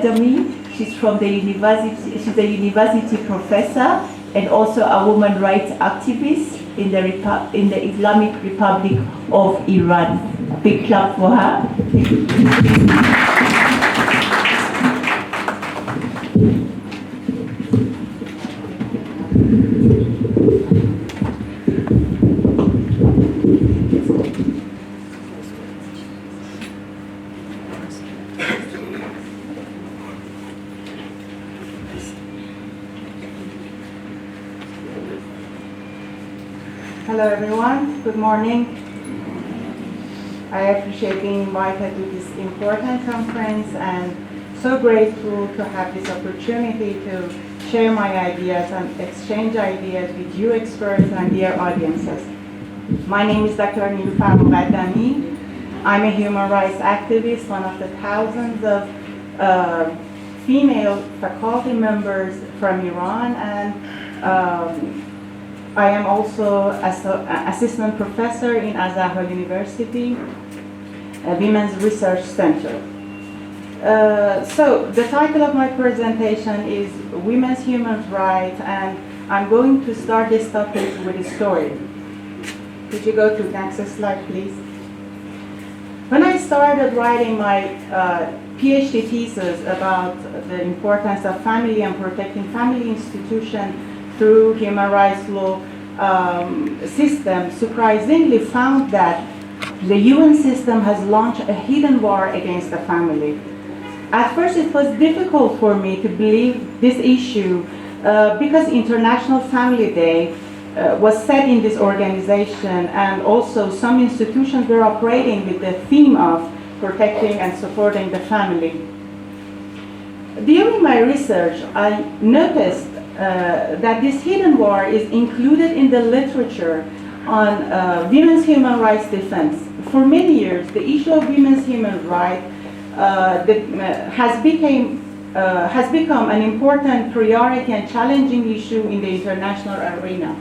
She's from the university. She's a university professor and also a woman rights activist in the Islamic Republic of Iran. A big clap for her. Hello everyone, good morning. I appreciate being invited to this important conference and so grateful to have this opportunity to share my ideas and exchange ideas with you experts and dear audiences. My name is Dr. Nilufar Muqaddami. I'm a human rights activist, one of the thousands of female faculty members from Iran, and I am also assistant professor in Azhar University, a Women's Research Center. So the title of my presentation is Women's Human Rights, and I'm going to start this topic with a story. Could you go to the next slide, please? When I started writing my PhD thesis about the importance of family and protecting family institutions through human rights law system, surprisingly found that the UN system has launched a hidden war against the family. At first it was difficult for me to believe this issue because International Family Day was set in this organization, and also some institutions were operating with the theme of protecting and supporting the family. During my research, I noticed that this hidden war is included in the literature on women's human rights defense. For many years, the issue of women's human rights has become an important priority and challenging issue in the international arena.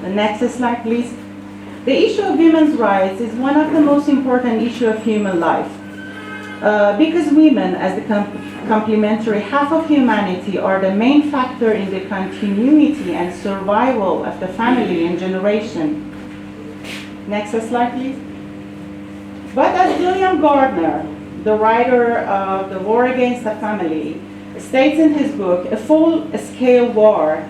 The next slide, please. The issue of women's rights is one of the most important issues of human life. Because women, as the complementary half of humanity, are the main factor in the continuity and survival of the family and generation. Next slide, please. But as William Gardner, the writer of The War Against the Family, states in his book, a full-scale war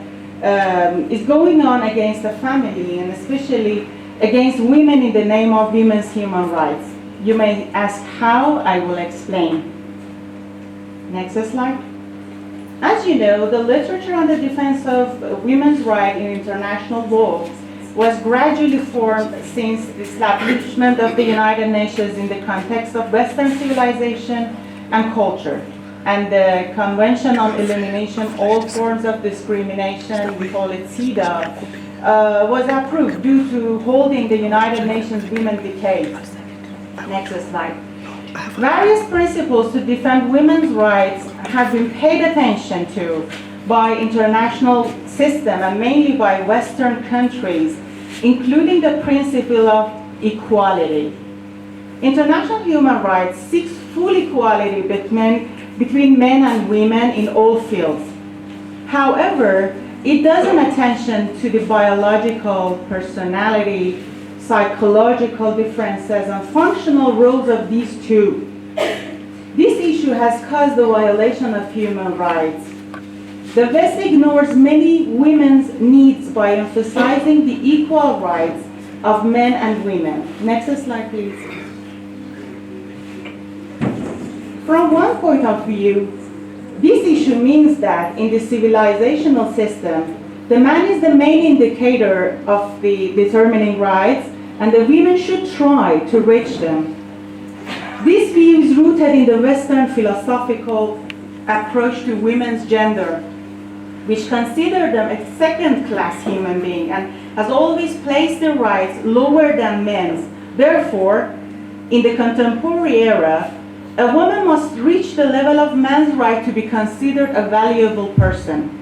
is going on against the family, and especially against women in the name of women's human rights. You may ask how. I will explain. Next slide. As you know, the literature on the defense of women's rights in international law was gradually formed since the establishment of the United Nations in the context of Western civilization and culture, and the Convention on Elimination of All Forms of Discrimination, we call it CEDAW, was approved due to holding the United Nations Women's Decade. Next slide. Various principles to defend women's rights have been paid attention to by international system and mainly by Western countries, including the principle of equality. International human rights seeks full equality between men and women in all fields. However, it doesn't attention to the biological, personality, psychological differences and functional roles of these two. This issue has caused the violation of human rights. The West ignores many women's needs by emphasizing the equal rights of men and women. Next slide, please. From one point of view, this issue means that in the civilizational system, the man is the main indicator of the determining rights, and the women should try to reach them. This view is rooted in the Western philosophical approach to women's gender, which consider them a second-class human being and has always placed their rights lower than men's. Therefore, in the contemporary era, a woman must reach the level of man's right to be considered a valuable person.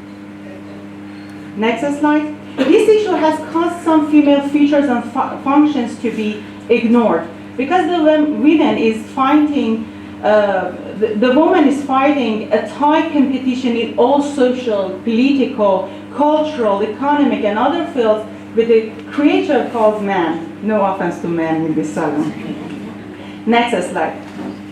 Next slide. This issue has caused some female features and functions to be ignored because the women is fighting the woman is fighting a tight competition in all social, political, cultural, economic, and other fields with a creature called man. No offense to men in this salon. Next slide.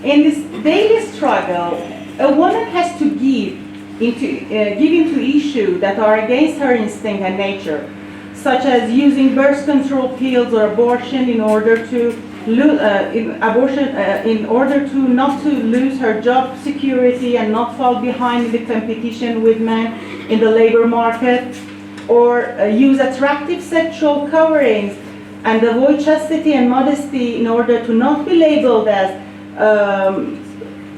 In this daily struggle, a woman has to give into issues that are against her instinct and nature, such as using birth control pills or abortion in order to not to lose her job security and not fall behind in the competition with men in the labor market, or use attractive sexual coverings and avoid chastity and modesty in order to not be labeled as,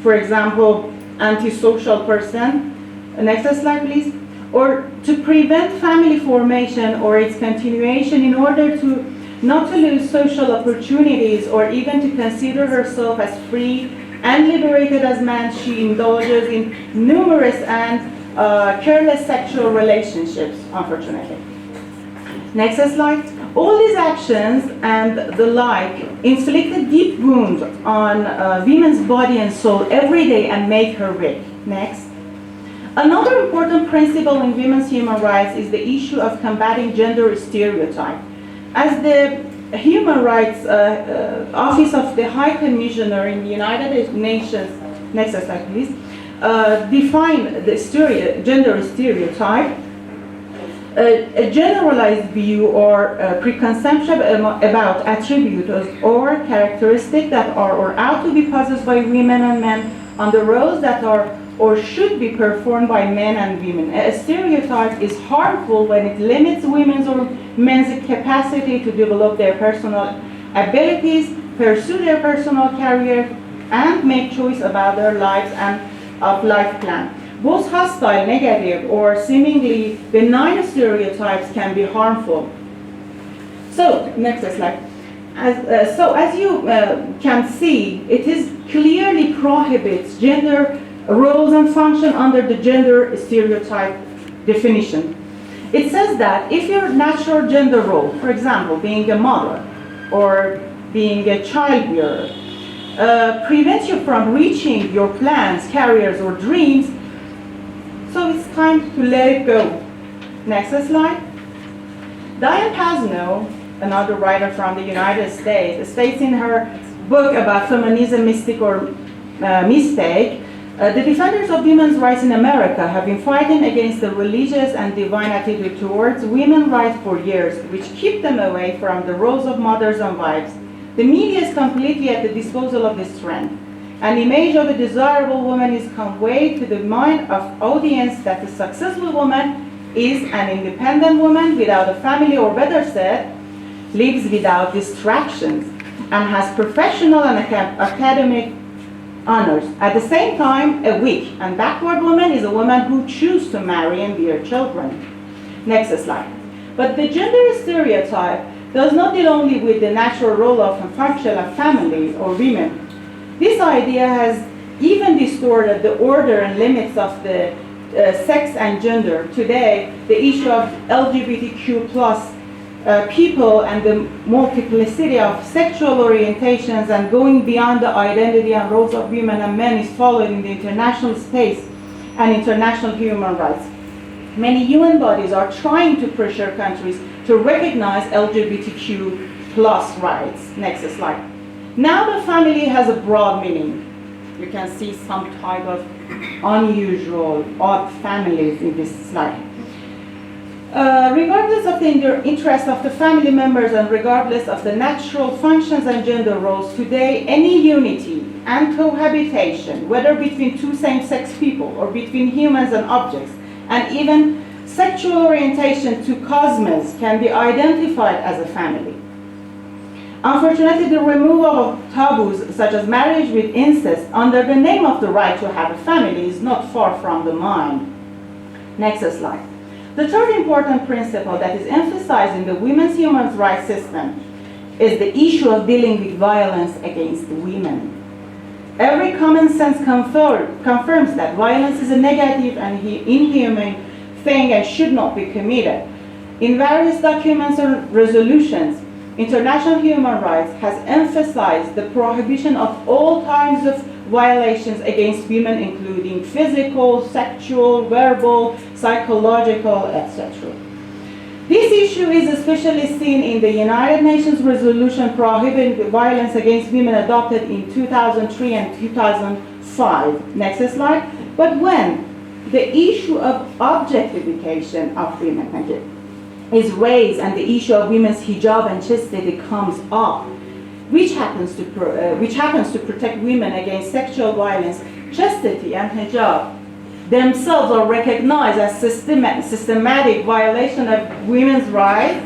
for example, antisocial person. Next slide, please. Or to prevent family formation or its continuation in order to not to lose social opportunities or even to consider herself as free and liberated as man, she indulges in numerous and careless sexual relationships, unfortunately. Next slide. All these actions and the like inflict a deep wound on women's body and soul every day and make her weak. Next. Another important principle in women's human rights is the issue of combating gender stereotype. As the Human Rights Office of the High Commissioner in the United Nations, next slide please, define the gender stereotype, a generalized view or preconception about attributes or characteristics that are or ought to be possessed by women and men on the roles that are or should be performed by men and women. A stereotype is harmful when it limits women's or men's capacity to develop their personal abilities, pursue their personal career, and make choice about their lives and of life plan. Both hostile, negative, or seemingly benign stereotypes can be harmful. So, next slide. As you can see, it is clearly prohibits gender roles and function under the gender stereotype definition. It says that if your natural gender role, for example, being a mother or being a childbearer, prevents you from reaching your plans, careers, or dreams, so it's time to let it go. Next slide. Diane Pasno, another writer from the United States, states in her book about feminism, mystic or mistake, the defenders of women's rights in America have been fighting against the religious and divine attitude towards women's rights for years, which keep them away from the roles of mothers and wives. The media is completely at the disposal of this trend. An image of a desirable woman is conveyed to the mind of audience that a successful woman is an independent woman without a family, or better said, lives without distractions and has professional and academic honors. At the same time, a weak and backward woman is a woman who chooses to marry and bear children. Next slide. But the gender stereotype does not deal only with the natural role of and function of family or women. This idea has even distorted the order and limits of the sex and gender. Today, the issue of LGBTQ plus people and the multiplicity of sexual orientations and going beyond the identity and roles of women and men is followed in the international space and international human rights. Many UN bodies are trying to pressure countries to recognize LGBTQ plus rights. Next slide. Now the family has a broad meaning. You can see some type of unusual, odd families in this slide. Regardless of the interest of the family members and regardless of the natural functions and gender roles, today any unity and cohabitation, whether between two same-sex people or between humans and objects, and even sexual orientation to cosmos can be identified as a family. Unfortunately, the removal of taboos such as marriage with incest under the name of the right to have a family is not far from the mind. Next slide. The third important principle that is emphasized in the women's human rights system is the issue of dealing with violence against women. Every common sense confirms that violence is a negative and inhumane thing and should not be committed. In various documents and resolutions, international human rights has emphasized the prohibition of all kinds of violations against women, including physical, sexual, verbal, psychological, etc. This issue is especially seen in the United Nations resolution prohibiting violence against women adopted in 2003 and 2005. Next slide. But when the issue of objectification of women is raised and the issue of women's hijab and chastity comes up, which happens to protect women against sexual violence, chastity and hijab themselves are recognized as systematic violation of women's rights,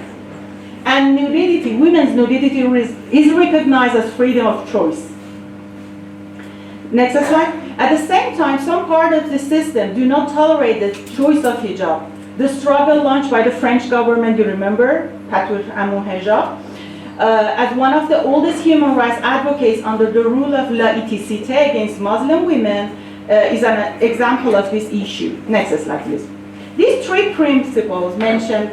and nudity, women's nudity is recognized as freedom of choice. Next slide. At the same time, some part of the system do not tolerate the choice of hijab. The struggle launched by the French government, you remember, Patrouille Amour Hijab, as one of the oldest human rights advocates under the rule of laïcité against Muslim women, is an example of this issue. Next slide, please. These three principles mentioned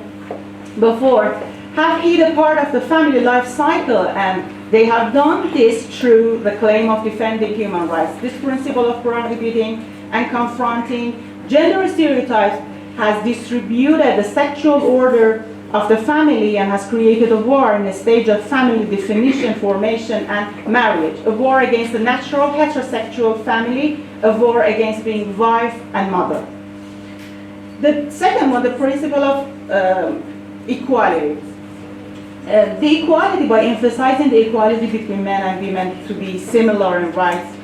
before have hit a part of the family life cycle, and they have done this through the claim of defending human rights. This principle of prohibiting and confronting gender stereotypes has distributed the sexual order of the family and has created a war in the stage of family definition, formation, and marriage. A war against the natural heterosexual family, a war against being wife and mother. The second one, the principle of equality. The equality, by emphasizing the equality between men and women to be similar in rights,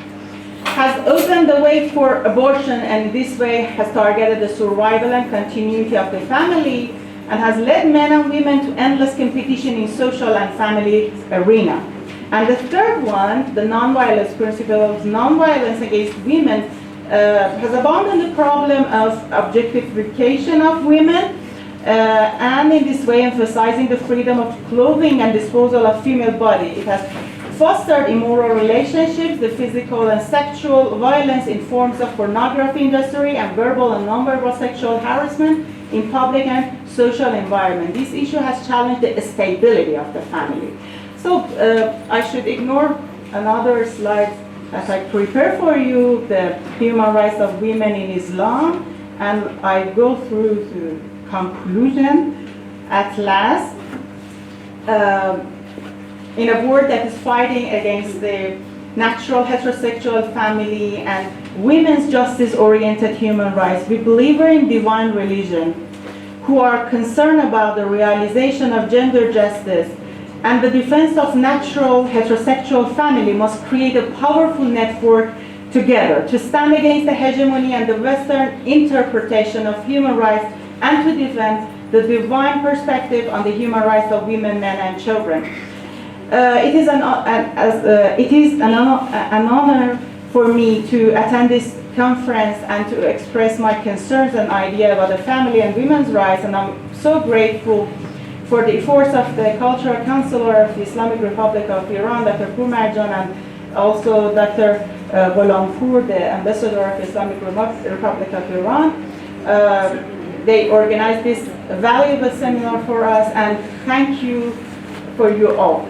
has opened the way for abortion, and this way has targeted the survival and continuity of the family, and has led men and women to endless competition in social and family arena. And the third one, the non-violence principle of non-violence against women, has abandoned the problem of objectification of women, and in this way emphasizing the freedom of clothing and disposal of female body. It has fostered immoral relationships, the physical and sexual violence in forms of pornography industry, and verbal and non-verbal sexual harassment in public and social environment. This issue has challenged the stability of the family. So I should ignore another slide that I prepare for you, the human rights of women in Islam, and I go through the conclusion at last. In a world that is fighting against the natural heterosexual family and women's justice-oriented human rights, we believe in divine religion who are concerned about the realization of gender justice and the defense of natural heterosexual family must create a powerful network together to stand against the hegemony and the Western interpretation of human rights and to defend the divine perspective on the human rights of women, men, and children. It is an honor for me to attend this conference and to express my concerns and idea about the family and women's rights, and I'm so grateful for the efforts of the Cultural Counselor of the Islamic Republic of Iran, Dr. Pourmarjan, and also Dr. Gholampour, the Ambassador of the Islamic Republic of Iran. They organized this valuable seminar for us, and thank you for you all.